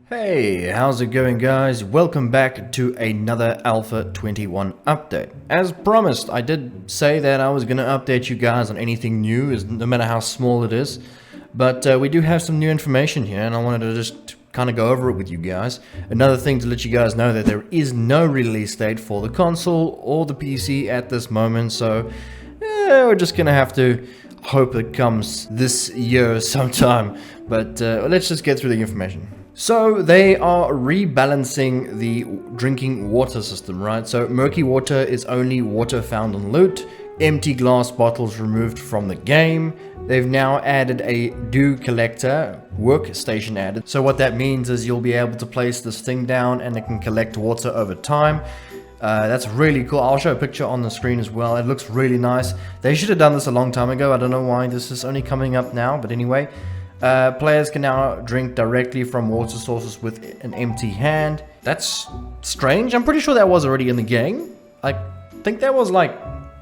Hey, how's it going guys? Welcome back to another Alpha 21 update. As promised, I did say that I was going to update you guys on anything new, no matter how small it is. But we do have some new information here, and I wanted to just kind of go over it with you guys. Another thing to let you guys know that there is no release date for the console or the PC at this moment, so we're just going to have to hope it comes this year sometime. But let's just get through the information. So they are rebalancing the drinking water system, right? So murky water is only water found on loot, empty glass bottles removed from the game. They've now added a dew collector workstation added. So what that means is you'll be able to place this thing down and it can collect water over time. That's really cool. I'll show a picture on the screen as well. It looks really nice. They should have done this a long time ago. I don't know why this is only coming up now, but anyway. Players can now drink directly from water sources with an empty hand. That's strange. I'm pretty sure that was already in the game. I think that was like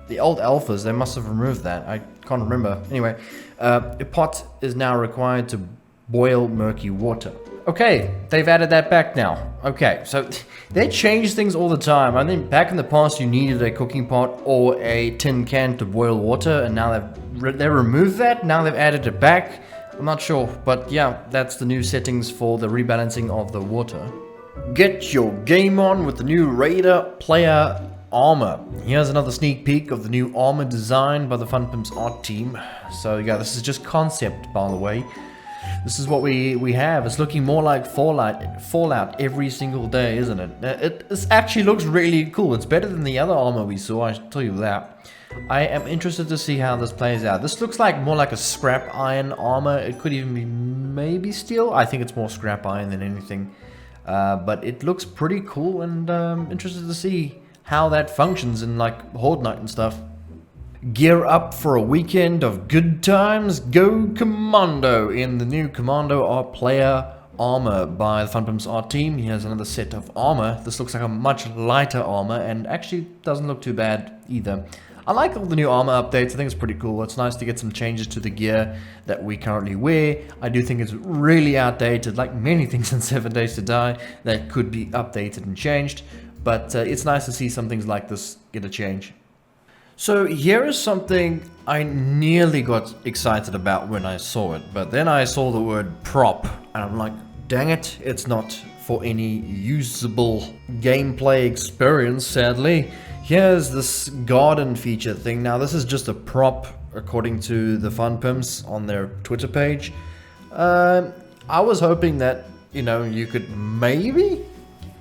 the old alphas. They must have removed that. I can't remember. Anyway, a pot is now required to boil murky water. Okay, they've added that back now. Okay, so they change things all the time. I think back in the past you needed a cooking pot or a tin can to boil water, and now they removed that. Now they've added it back. I'm not sure, but yeah, that's the new settings for the rebalancing of the water. Get your game on with the new Raider player armor. Here's another sneak peek of the new armor design by the Funpimps art team. So yeah, this is just concept, by the way. This is what we have. It's looking more like Fallout every single day, isn't it? It actually looks really cool. It's better than the other armor we saw, I tell you that. I am interested to see how this plays out. This looks like more like a scrap iron armor. It could even be maybe steel. I think it's more scrap iron than anything. But it looks pretty cool, and interested to see how that functions in like Horde Night and stuff. Gear up for a weekend of good times. Go Commando in the new Commando art player armor by the Funpimps art team. Here's another set of armor. This looks like a much lighter armor and actually doesn't look too bad either. I like all the new armor updates. I think it's pretty cool. It's nice to get some changes to the gear that we currently wear. I do think it's really outdated, like many things in 7 Days to Die that could be updated and changed. But it's nice to see some things like this get a change. So here is something I nearly got excited about when I saw it. But then I saw the word prop and I'm like, dang it, it's not for any usable gameplay experience, sadly. Here's this garden feature thing. Now this is just a prop according to the Funpimps on their Twitter page. I was hoping that, you know, you could maybe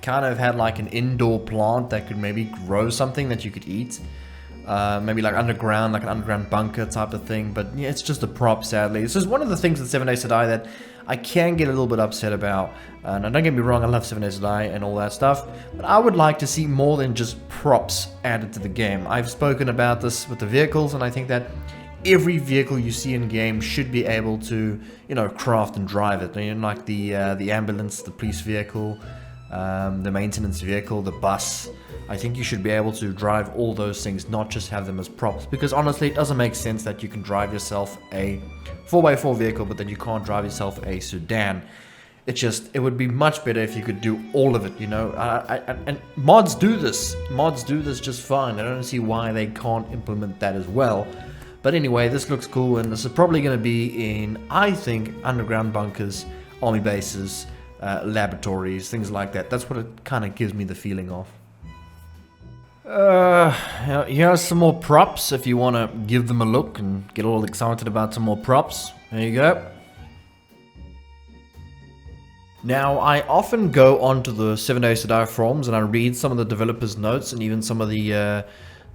kind of had like an indoor plant that could maybe grow something that you could eat. Maybe like underground, like an underground bunker type of thing. But yeah, it's just a prop, sadly. This is one of the things in 7 Days to Die that I can get a little bit upset about. And don't get me wrong, I love 7 Days to Die and all that stuff. But I would like to see more than just props added to the game. I've spoken about this with the vehicles, and I think that every vehicle you see in game should be able to, you know, craft and drive it. You know, like the ambulance, the police vehicle, the maintenance vehicle, the bus. I think you should be able to drive all those things, not just have them as props. Because honestly, it doesn't make sense that you can drive yourself a 4x4 vehicle, but then you can't drive yourself a sedan. It would be much better if you could do all of it, you know. And mods do this. Mods do this just fine. I don't see why they can't implement that as well. But anyway, this looks cool, and this is probably going to be in, I think, underground bunkers, army bases, laboratories, things like that. That's what it kind of gives me the feeling of. Here are some more props if you want to give them a look and get all excited about some more props. There you go. Now, I often go onto the 7 Days to Die forums and I read some of the developers' notes and even some of the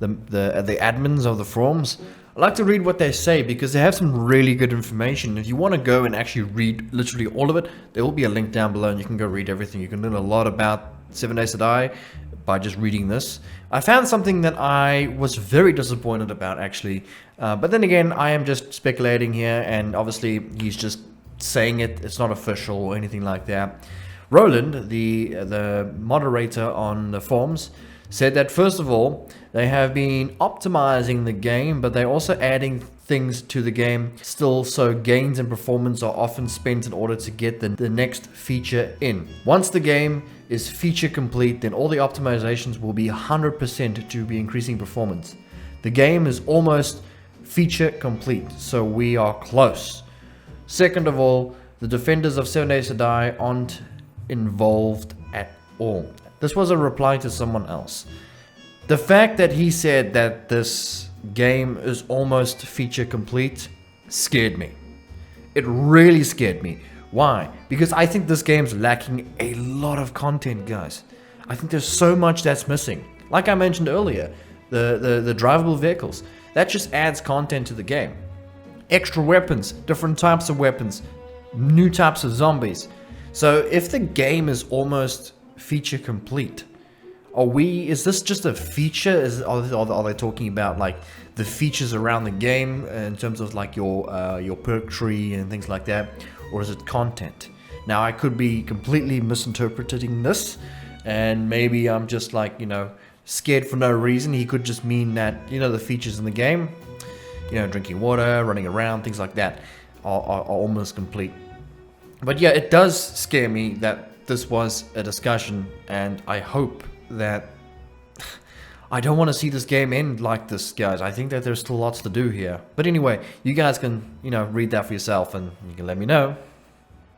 admins of the forums. I like to read what they say because they have some really good information. If you want to go and actually read literally all of it, there will be a link down below and you can go read everything. You can learn a lot about 7 Days to Die by just reading this. I found something that I was very disappointed about, actually. But then again, I am just speculating here, and obviously he's just saying it. It's not official or anything like that. Roland, the moderator on the forums, said that first of all, they have been optimizing the game, but they're also adding things to the game still, so gains in performance are often spent in order to get the next feature in. Once the game is feature complete, then all the optimizations will be 100% to be increasing performance. The game is almost feature complete, so we are close. Second of all, the defenders of 7 Days to Die aren't involved at all. This was a reply to someone else. The fact that he said that this game is almost feature complete scared me. It really scared me. Why? Because I think this game's lacking a lot of content, guys. I think there's so much that's missing. Like I mentioned earlier, the drivable vehicles. That just adds content to the game. Extra weapons, different types of weapons, new types of zombies. So if the game is almost feature complete, is this just a feature? Are they talking about like the features around the game in terms of like your perk tree and things like that? Or is it content? Now I could be completely misinterpreting this, and maybe I'm just like, scared for no reason. He could just mean that, the features in the game, drinking water, running around, things like that are almost complete. But yeah, it does scare me that this was a discussion, and I hope that I don't want to see this game end like this, guys. I think that there's still lots to do here. But anyway, you guys can, read that for yourself and you can let me know.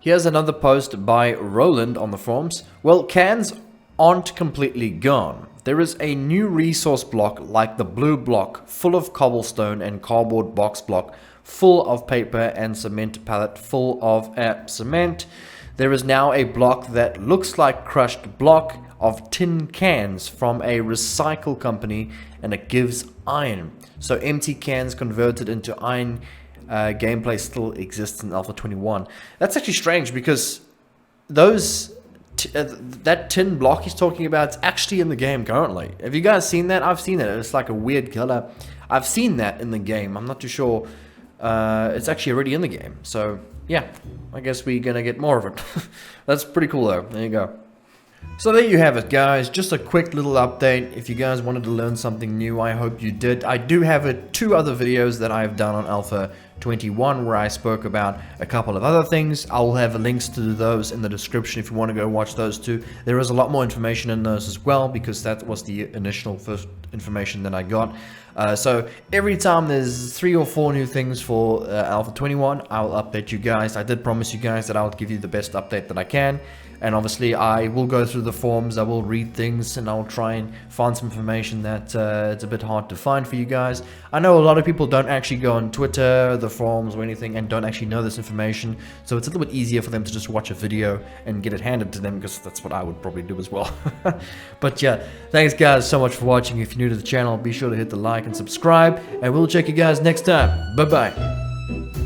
Here's another post by Roland on the forums. Well, cans aren't completely gone. There is a new resource block like the blue block, full of cobblestone, and cardboard box block, full of paper, and cement pallet full of cement. There is now a block that looks like crushed block of tin cans from a recycle company, and it gives iron. So empty cans converted into iron gameplay still exists in Alpha 21. That's actually strange because that tin block he's talking about is actually in the game currently. Have you guys seen that? I've seen it. It's like a weird color. I've seen that in the game. I'm not too sure. It's actually already in the game. So yeah, I guess we're gonna get more of it. That's pretty cool though. There you go. So there you have it, guys. Just a quick little update. If you guys wanted to learn something new, I hope you did. I do have 2 other videos that I've done on Alpha 21 where I spoke about a couple of other things. I'll have links to those in the description if you want to go watch those too. There is a lot more information in those as well because that was the initial first information that I got. So every time there's 3 or 4 new things for Alpha 21, I'll update you guys. I did promise you guys that I'll give you the best update that I can. And obviously I will go through the forums, I will read things, and I'll try and find some information that it's a bit hard to find for you guys. I know a lot of people don't actually go on Twitter, the forums or anything, and don't actually know this information, so it's a little bit easier for them to just watch a video and get it handed to them, because that's what I would probably do as well. But yeah, thanks guys so much for watching. If you're new to the channel, be sure to hit the like and subscribe, and we'll check you guys next time. Bye bye.